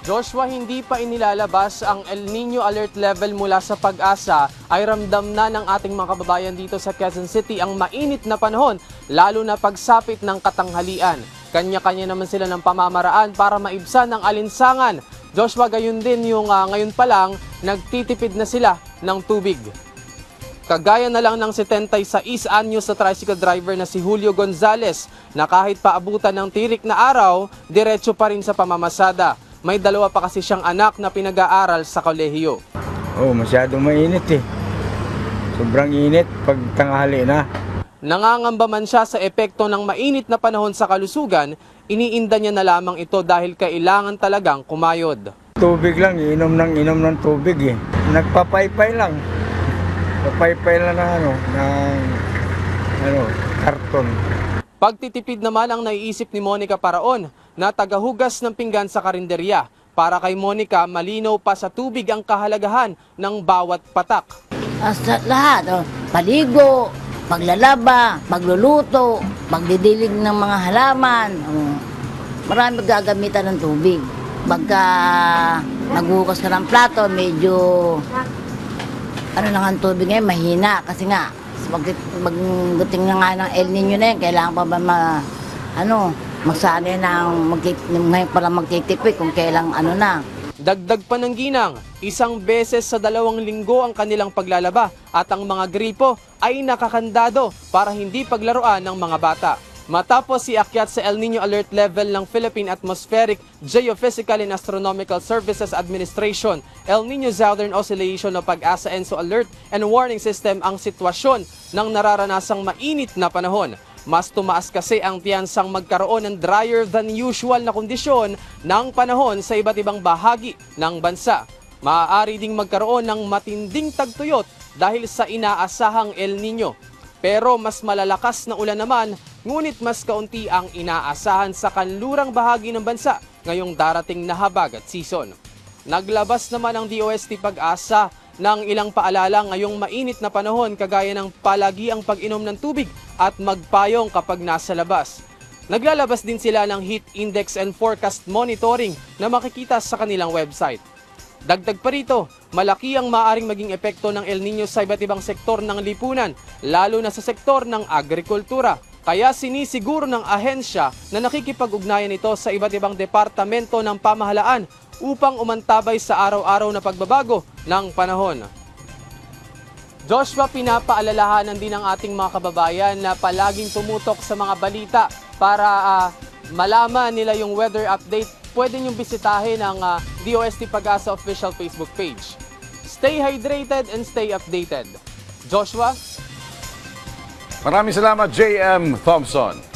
Joshua, hindi pa inilalabas ang El Nino Alert Level mula sa Pag-asa ay ramdam na ng ating mga kababayan dito sa Quezon City ang mainit na panahon, lalo na pagsapit ng katanghalian. Kanya-kanya naman sila ng pamamaraan para maibsan ang alinsangan. Joshua, gayon din yung ngayon pa lang, nagtitipid na sila ng tubig. Kagaya na lang ng 76 anyos na tricycle driver na si Julio Gonzales na kahit paabutan ng tirik na araw, diretso pa rin sa pamamasada. May dalawa pa kasi siyang anak na pinag-aaral sa kolehiyo. Masyadong mainit eh. Sobrang init pag tanghali na. Nangangamba man siya sa epekto ng mainit na panahon sa kalusugan, iniinda niya na lamang ito dahil kailangan talagang kumayod. Tubig lang, inom ng tubig eh. Nagpapaypay lang. Papaypay lang ng karton. Pagtitipid naman ang naiisip ni Monica Paraon na tagahugas ng pinggan sa karinderya. Para kay Monica, malinaw pa sa tubig ang kahalagahan ng bawat patak. Sa lahat, paligo, paglalaba, pagluluto, pagdidilig ng mga halaman. Marami gagamitan ng tubig. Pagka naghugas ka ng plato, medyo ang tubig ngayon, mahina. Kasi nga, magdating na nga ng El Nino na yun, kailangan pa ba magsanay ngayon pala magtitipid kung kailang na. Dagdag pa ng ginang, isang beses sa 2 linggo ang kanilang paglalaba at ang mga gripo ay nakakandado para hindi paglaruan ng mga bata. Matapos iakyat sa El Nino Alert Level ng Philippine Atmospheric, Geophysical and Astronomical Services Administration, El Nino Southern Oscillation o Pag-asa ENSO Alert and Warning System ang sitwasyon ng nararanasang mainit na panahon. Mas tumaas kasi ang tiyansang magkaroon ng drier than usual na kondisyon ng panahon sa iba't ibang bahagi ng bansa. Maaari ding magkaroon ng matinding tagtuyot dahil sa inaasahang El Nino. Pero mas malalakas na ulan naman, ngunit mas kaunti ang inaasahan sa kanlurang bahagi ng bansa ngayong darating na habagat season. Naglabas naman ang DOST Pag-asa ng ilang paalala ngayong mainit na panahon kagaya ng palagi ang pag-inom ng tubig at magpayong kapag nasa labas. Naglalabas din sila ng heat index and forecast monitoring na makikita sa kanilang website. Dagdag pa rito, malaki ang maaaring maging epekto ng El Nino sa iba't ibang sektor ng lipunan, lalo na sa sektor ng agrikultura. Kaya sinisiguro ng ahensya na nakikipag-ugnayan ito sa iba't ibang departamento ng pamahalaan upang umantabay sa araw-araw na pagbabago ng panahon. Joshua, pinapaalalahanan din ng ating mga kababayan na palaging tumutok sa mga balita para malaman nila yung weather update. Pwede niyong bisitahin ang DOST Pag-asa official Facebook page. Stay hydrated and stay updated. Joshua? Maraming salamat, J.M. Thompson.